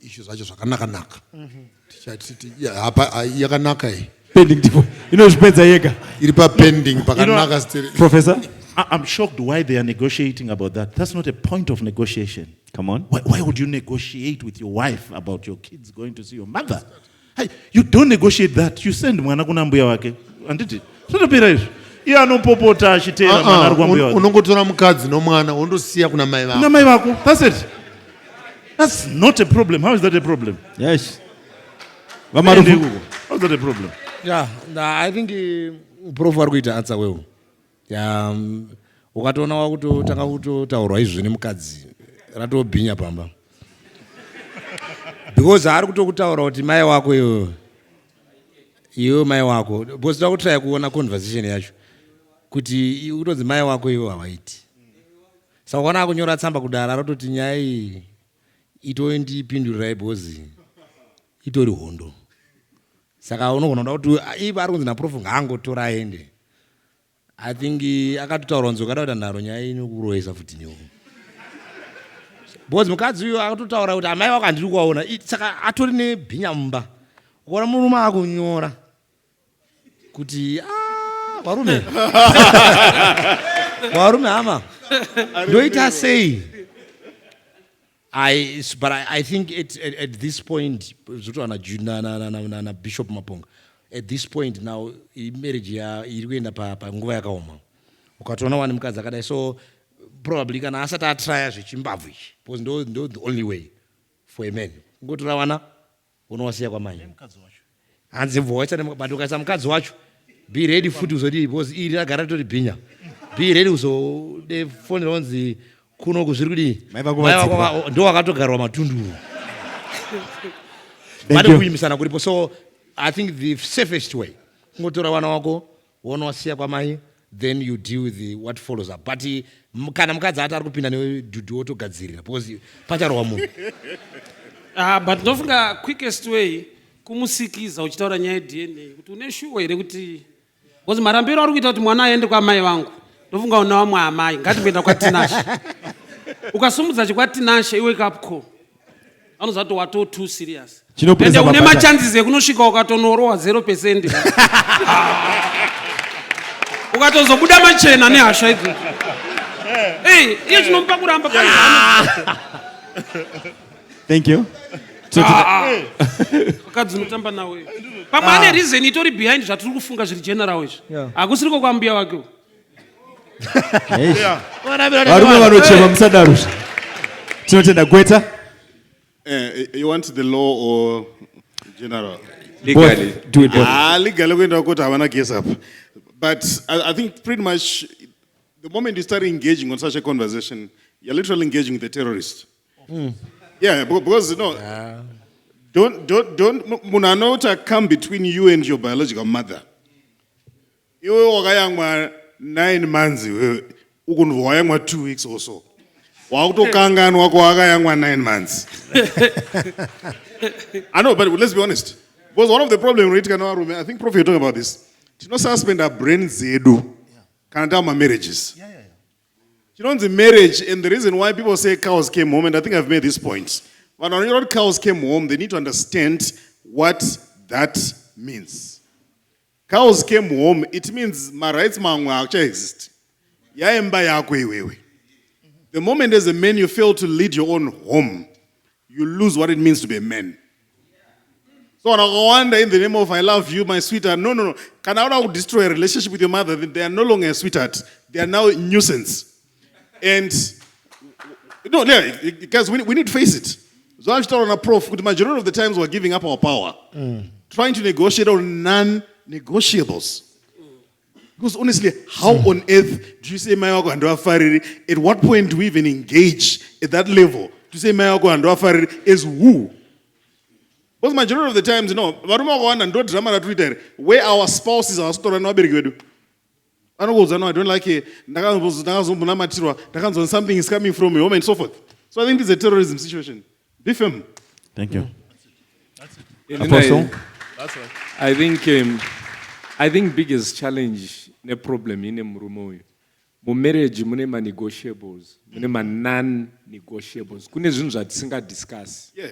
issues acho zvakanaka. Yakanaka iyi. Pending divorce. Inozvipedza yega. Iri pa pending pakanaka still. Professor? I'm shocked why they are negotiating about that. That's not a point of negotiation. Come on. Why would you negotiate with your wife about your kids going to see your mother? Hey, you don't negotiate that. You send mwana kuna mbuya wake. Anditi. Sotopira izvo. Iye anopopota achitera mwana ari kwambuya wake. Unongotora mukadzi nomwana wondosiya kuna mai vako. Kuna mai vako. That's it. That's not a problem. How is that a problem? Yes. Marufu. How is that a problem? Yeah, I think Prof ari kuita answer well. Ukatoona wakutotanga kutotaurwa izvo nemukadzi ratobhinya pamba. Because ari kutokutaura kuti mai wako iwe mai wako. Because takutrai kuona conversation yacho kuti utonzi mai wako iwe havaiti. Saka kana akunyora tsamba kudara rototi nyaya iyi itoendipindurirai because itori hondo. Saka unogona kuti ipa ari kunzi naprof ngaangotora aende. I think akatotaura nzoka kuti nharo nyaya inokuroesa futi nyoko. Because mukadzi uyu akatotaura kuti amai wako handiri kuwaona, saka atori nebhinya mumba. Ukaona murume akunyora kuti varume varume hama ndoita sei. But I think at this point, na Bishop Maponga, at this point now, marriage iri kuenda panguva yakaoma. Ukatoona wani mukadzi akadai, so probably kana asati atraya zvechimbabvu ichi, because ndo the only way for a man. Ngotora wana unowasiya kwamai. Hanzi mvocha but ukaisa mukadzi wacho, be ready futi uzodi because iri ragara ritori bhinya. Be ready uzofonera unzi kuno kuzviri kudi ndo wakatogarwa matunduru. Vade kuimisana kuripo. So I think the safest way kungotora wana wako wonowasiya kwamai, then you deal with what follows up. But kana mukadzi ati ari kupinda nedhudhu wotogadzirira because pacharowa munhu. But ndofunga quickest way kumusikiza uchitaura nyaya yeDNA kuti une shuwa here kuti because marambiro ari kuita kuti mwana aende kwamai vangu. Ndofunga una vamwe amai ngatimboenda kwaTinashe. Ukasumudza chikwaTinashe iwake up call. Anoziva kuti wato too serious. Ende une machances ekunosvika ukatonorowa 0%. Ukatozobuda machena nehasha idzi. Iye chinomupa kuramba paizvano. Thank you. Akadzi unotamba nawe. Pamwe ane reason itori behind zvatiri kufunga zviri general izvi. Hakusiriko kwambuya wake. Varume vanochema musadaro. Tinotenda Gweta. You want the law or general? Legally. Do it both. Legally, we're going to have a case up. But I think pretty much the moment you start engaging on such a conversation, you're literally engaging with the terrorist. Yeah, because don't Munanota come between you and your biological mother. You are 9 months, ukunvoya 2 weeks or so. Wakutokangana wako wakayangwa 9 months. I know, but let's be honest. Because one of the problems I think Prof, you're talking about this. You know, suspend our brains zedu. Can't my marriages. You know, the marriage, and the reason why people say cows came home, and I think I've made these points. But when your cows came home, they need to understand what that means. Cows came home, it means my rights man will actually exist. yaemba yako iwewe. The moment as a man you fail to lead your own home, you lose what it means to be a man. So I wonder in the name of I love you, my sweetheart. No. Can I destroy a relationship with your mother? They are no longer a sweetheart. They are now a nuisance. And no, because we need to face it. So I'm still on a prof. The majority of the times we're giving up our power, trying to negotiate on non-negotiables. Because honestly, how on earth do you say Mayago and Fariri? At what point do we even engage at that level to say Mayago and Fariri is who? Because majority of the times, Twitter, where our spouses are stored and I don't like it. Something is coming from your home and so forth. So I think it's a terrorism situation. Be firm. Thank you. That's it. Apostle? That's right. I think biggest challenge, the problem in Murumo. Mu marriage, mune ma negotiables, mune ma non-negotiables. Kune zvinhu zvatisinga discuss. Yeah.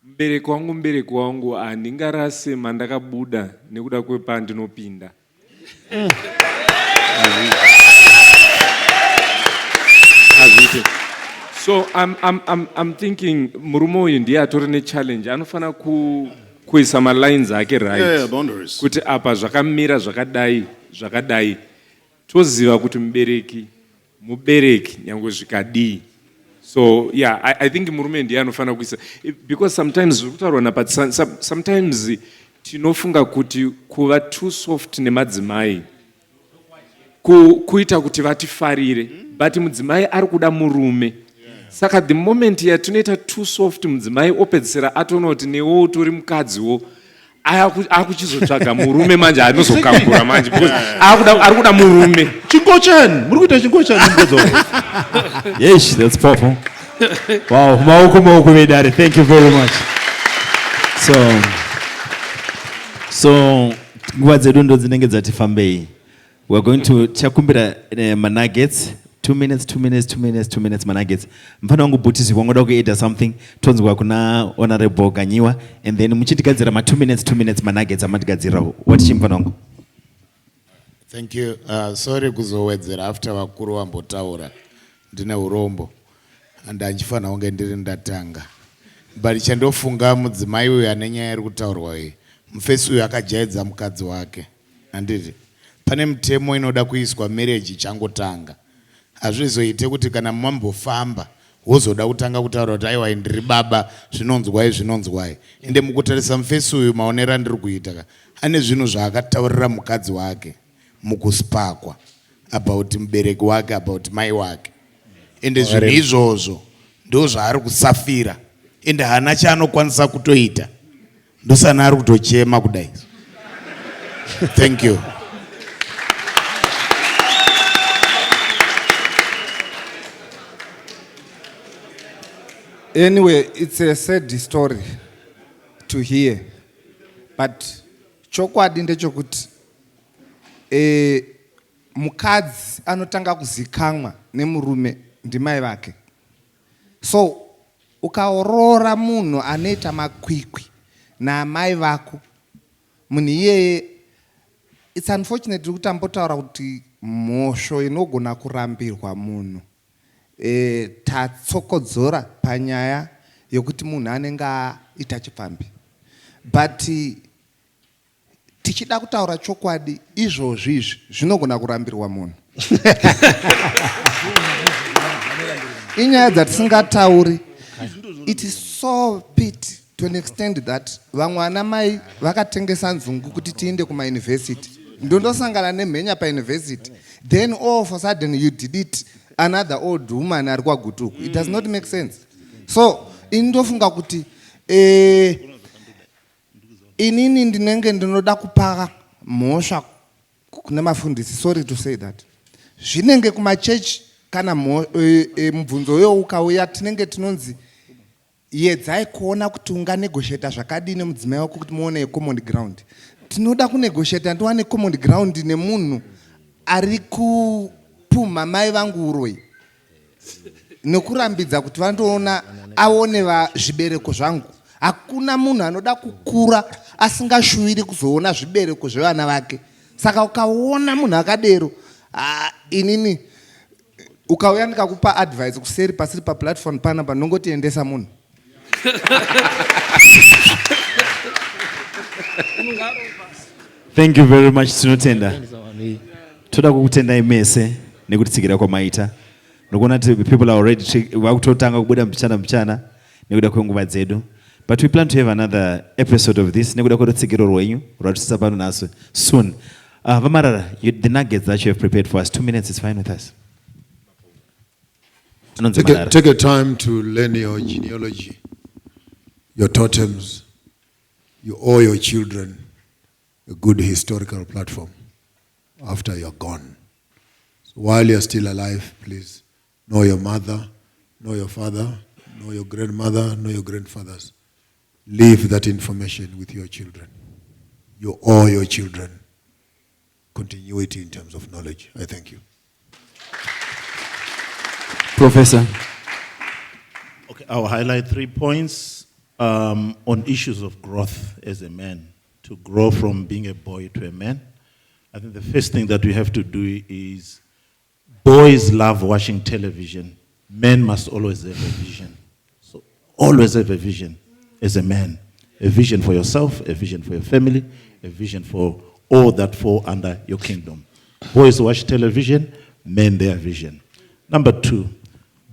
Mbereko wangu handingarase mandakabuda nekuda kwepandinopinda. So I'm thinking murume uyu ndiye atori nechallenge anofana kuisa malines ake right kuti apa zvakamira zvakadai toziva kuti mubereki nyangwe zvikadii. So yeah, I think murume ndiye anofana kuisa because sometimes but sometimes tinofunga kuti kuva too soft nemadzimai kuita kuti vatifarire but mudzimai ari kuda murume. Saka the moment yatinoita too soft mudzimai opedzisira atonoti newo utori mukadziwo akuchizotsvaga murume manje anozokambura manje because ari kuda murume. Chingochani muri kuita chingochani mudzodzo. Yes, that's powerful. Wow, maoko vedare. Thank you very much. So nguva dzedu ndo dzinenge dzatifambei. We're going to chakumbira nuggets. 2 minutes nuggets. Mfano wangu Butisi wangoda kuita something tonzwa kuna honorable Ganyiwa and then muchitigadzira ma 2 minutes nuggets amatigadzira. What chimfano wangu? Thank you. Sorry kuzowedzera after vakuru vambotaura ndine urombo and anchifana wange ndiri ndatanga. But chandofunga mudzimai uyu ane nyaya iri kutaurwa iyi. Mufesi uyu akajaidza mukadzi wake. Anditi pane mutemo inoda kuiswa marriage changotanga. Hazvizoite kuti kana mwambofamba wozoda kutanga kutaura kuti aiwa ndiri baba zvinonzwai. Ende mukutarisa mufesi uyu maonera ndiri kuita ane zvinhu zvaakataurira mukadzi wake mukuspakwa about mubereki wake about mai wake. Ende zvinhu izvozvo ndo zvaari kusafira ende hana chaanokwanisa kutoita ndosana ari kutochema kudai. Thank you. Anyway, it's a sad story to hear, but chokwadi ndechokuti mukadzi anotanga kuzikamwa nemurume ndimai vake. So ukaorora munhu anoita makwikwi naamai vako munhu iyeye, it's unfortunate kuti ambotaura kuti mhosvo inogona kurambirwa munhu tatsokodzora panyaya yokuti munhu anenge aita chipfambi. But tichida kutaura chokwadi izvozvi zvinogona kurambirwa munhu. Inyaya dzatisingatauri. It is so pity to an extent that vamwe ana mai vakatengesa nzungu kuti tiende kumauniversity. Ndondosangana nemhenya pauniversity. Then all of a sudden you did it another old woman ari kwagutuku. It does not make sense. So indofunga kuti inini ndinenge ndinoda kupaka mhosva kune mafundisi, sorry to say that. Zvinenge kumachechi kana mubvunzo yo ukauya tinenge tinonzi yedzai kuona kuti unganegotiata zvakadini mudzimai wako kuti muone common ground. Tinoda kunegotiata ndiwane common ground nemunhu ari kupumha mai vangu uroi nekurambidza kuti vandoona aone zvibereko zvangu. Hakuna munhu anoda kukura asingashuviri kuzoona zvibereko zvevana vake. Saka ukaona munhu akadero inini ukauya ndikakupa advice kuseri pasiri paplatform panapa ndongotiendesa munhu. Thank you very much tinotenda. Toda kukutendai mese nekutitsikira kwamaita. Nokuona kuti people are already vakutotanga kubuda mchana nekuda kwenguva dzedu. But we plan to have another episode of this nekuda kwetsikiro rwenyu rwatisisa pano naso soon. Marara, the nuggets that you have prepared for us, 2 minutes is fine with us. Take a time to learn your genealogy, your totems. You owe your children a good historical platform after you're gone. So while you're still alive, please know your mother, know your father, know your grandmother, know your grandfathers. Leave that information with your children. You owe your children continuity in terms of knowledge. I thank you. Professor. Okay, I'll highlight 3 points on issues of growth as a man, to grow from being a boy to a man. I think the first thing that we have to do is, boys love watching television. Men must always have a vision. So always have a vision as a man. A vision for yourself, a vision for your family, a vision for all that fall under your kingdom. Boys watch television, men their vision. Number 2,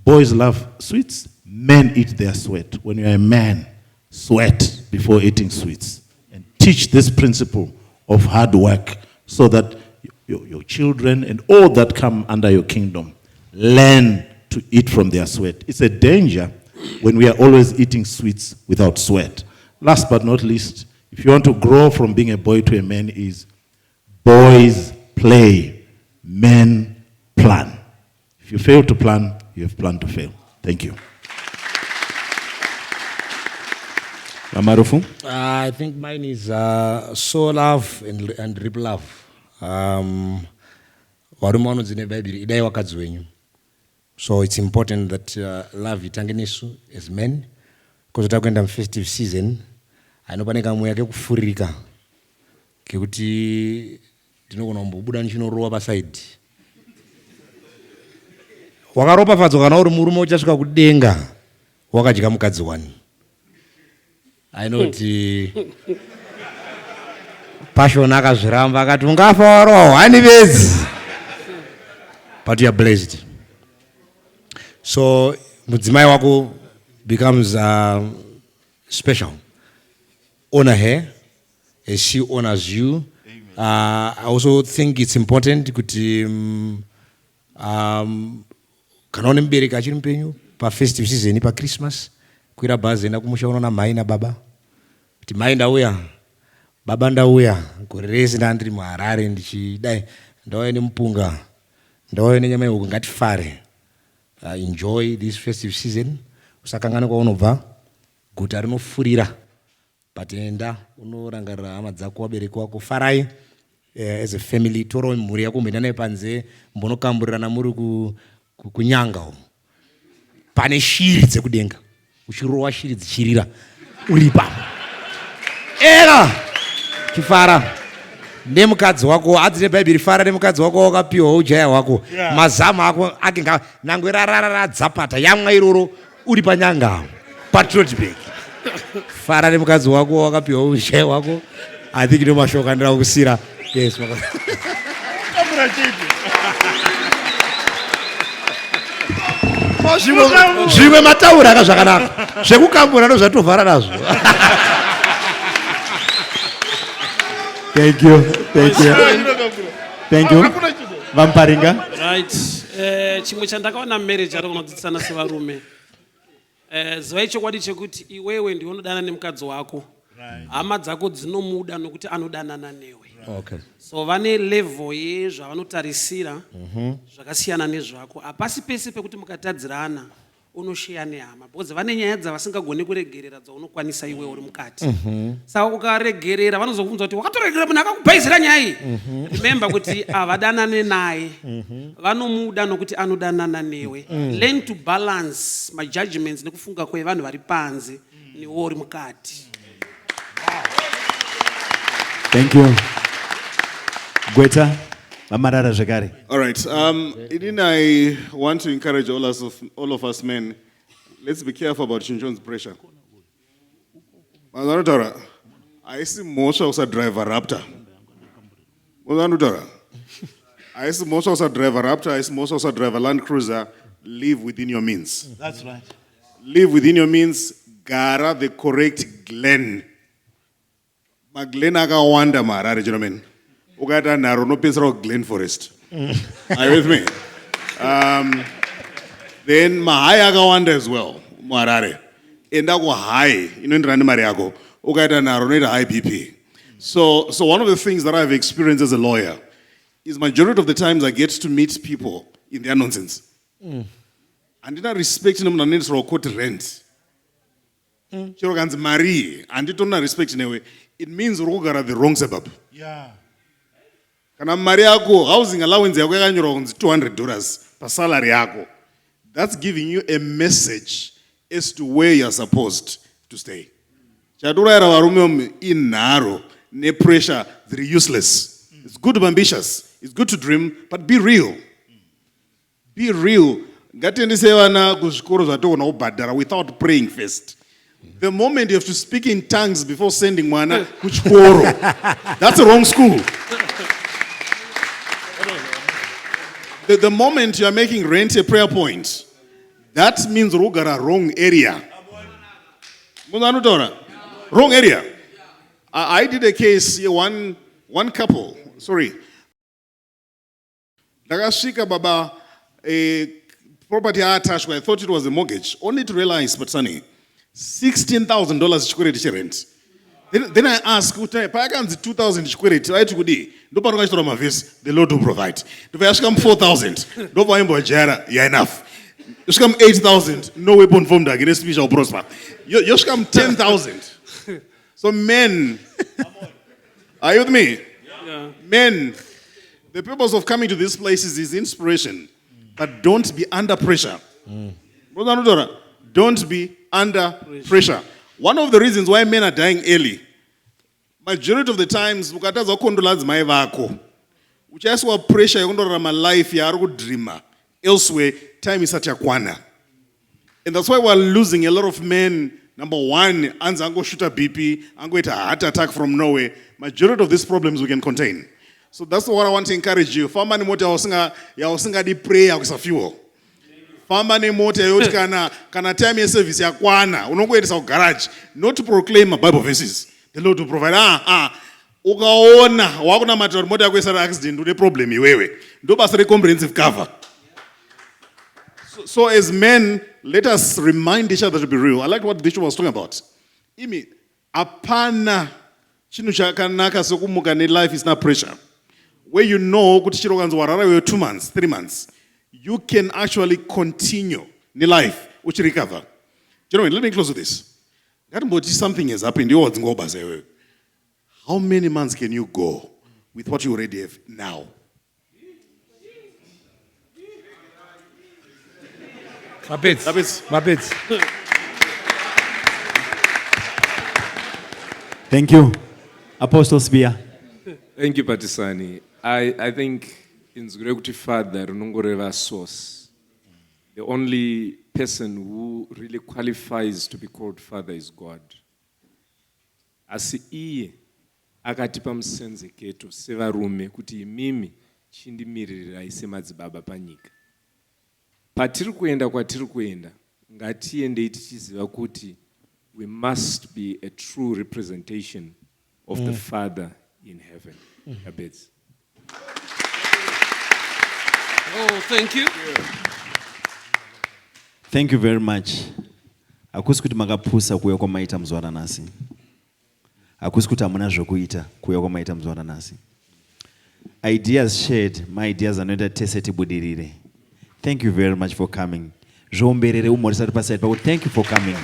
boys love sweets, men eat their sweat. When you're a man, sweat before eating sweets. And teach this principle of hard work so that your children and all that come under your kingdom learn to eat from their sweat. It's a danger when we are always eating sweets without sweat. Last but not least, if you want to grow from being a boy to a man, is boys play, men plan. If you fail to plan, you have planned to fail. Thank you. Marufu? I think mine is sow love and reap love. Varume vanodzi neBhaibheri, idai vakadzi venyu. So it's important that love itange nesu as men. Because takuenda festive season, anopane kamweya kekufuririka kekuti tinogona kumbobuda ndichinorowa pasaidhi. Wakaropafadzwa kana uri murume uchasvika kudenga wakadya mukadzi wani. I know kuti Passion akazviramba akati ungafa warohwa hani bedzi. But you are blessed. So mudzimai wako becomes special. Honor her as she honors you. I also think it's important kuti kana une mubereki achiri mupenyu pa festive season pa Christmas kuira bhazi enda kumusha unoona mai nababa kuti mai ndauya baba ndauya gore rese ndandiri muHarare ndichidai ndauya nemupunga ndauya nenyama yehuku ngatifare. Enjoy this festive season. Usakangana kwaunobva guta rinofurira but enda unorangarira hama dzako wabereki wako farai as a family. Toro mhuri yako mboenda naye panze mbonokamburirana muri kunyanga pane shiri dzekudenga uchirowa shiri dzichirira uripa era chifara nemukadzi wako adzi neBhaibheri fara nemukadzi wako wakapiwa ujaya hwako mazamu ako akenga nangwe rarara dzapata yamwa iroro uri panyanga patrotbek fara nemukadzi wako wakapiwa ujaya hwako. I think ino mashoka ndira kusira. Yes zvimwe mataura akazvakanaka zvekukambura ndozvatovhara nazvo. Thank you. Vamparinga. Right. Chimwe chandakaona marriage ari kunodzidzana sevarume. Zivai chokwadi chekuti iwewe ndiwe unodana nemukadzi wako. Hama dzako dzinomuda nokuti anodanana newe. Okay. So vane level yezvavanotarisira zvakasiyana nezvako. Hapasi pese pekuti mukatadzirana unosheya nehama because vane nyaya dzavasingagoni kuregerera dzaunokwanisa iwe uri mukati. Saka ukaregerera vanozokubvunza kuti wakatoregerera munhu akakubhaizira nyaya iyi. Remember kuti avadanane naye vanomuda nokuti anodanana newe. Learn to balance my judgments nekufunga kwevanhu vari panze newe uri mukati. Thank you. Gweta, Marara zvekare. All right. I want to encourage all of us men. Let's be careful about Chinchon's pressure. I see most of us drive a Raptor. I see most of us drive a Raptor. I see most of us drive a Land Cruiser. Live within your means. That's right. Live within your means. Gara the correct Glen. Glen aga wanda Marara, gentlemen. Ugata naro no pensero Glen Forest. Are you with me? Then Mahaya aga wanda as well, Marare. And I go high, in Mariago. Ugata naro no high BP. So one of the things that I've experienced as a lawyer is majority of the times I get to meet people in their nonsense. And did not respect them and for quote rent. Chirogans marry and did not respect in a way. It means Rogara the wrong suburb. Yeah. Kana Mariago housing allowance $200 per salary. That's giving you a message as to where you're supposed to stay. Chadura Ravarumum in narrow, ne pressure, they're useless. It's good to be ambitious, it's good to dream, but be real. Be real. Without praying first. The moment you have to speak in tongues before sending one, that's a wrong school. The moment you are making rent a prayer point, that means you got a wrong area. Wrong area. I did a case, one couple, sorry. Nagashika Baba, a property attached, I thought it was a mortgage, only to realize, Phathisani, $16,000 rent. Then I asked, $2,000 the Lord will provide. If I come 4,000, yeah, enough. You come 8,000, no weapon formed against me shall prosper. You come 10,000. So men, are you with me? Yeah. Men, the purpose of coming to these places is inspiration, but don't be under pressure. Don't be under pressure. One of the reasons why men are dying early, majority of the times, ukataza kondolazi mai vako. Uchaswa pressure yekundorama life ya aru dreamer. Elsewhere, time is yakwana. And that's why we're losing a lot of men. Number one, ango shoot a BP, ango hit a heart attack from nowhere. Majority of these problems we can contain. So that's what I want to encourage you. Fama ni moto ya wasinga di pray ya kusafuel. Fama ni moto ya kana time ya service ya kwana. Unongo yedisa garage. Not to proclaim Bible verses. The Lord will provide. Ukaona wakuna matter moto ya kwesa accident ule problem iwewe. Ndo basa comprehensive cover. So as men, let us remind each other to be real. I like what Bishop was talking about. Imi apana chinu chakanaka sokumuka ne life is not pressure. Where you know kuti chiroganzo warara 2 months, 3 months, you can actually continue in life which recover. Gentlemen, let me close with this. Something has happened. How many months can you go with what you already have now? Muppets. Thank you. Apostle Sibiya. Thank you, Phathisani. I think in Zgurekuti Father, Runungoreva source, the only person who really qualifies to be called Father is God. Asi iye akatipa msenze ketu sevarume kuti mimi chindimirira ise madzibaba panyika. Patiri kuenda kwatiri kuenda, ngatiende tichiziva kuti we must be a true representation of the Father in heaven. Abeds. Oh, thank you. Thank you very much. Akusi kuti makapusa kuya kwa maita mzwara nasi. Akusi kuti amuna zvokuita kuya kwa maita mzwara nasi. Ideas shared, my ideas anoita teseti budirire. Thank you very much for coming. Thank you for coming.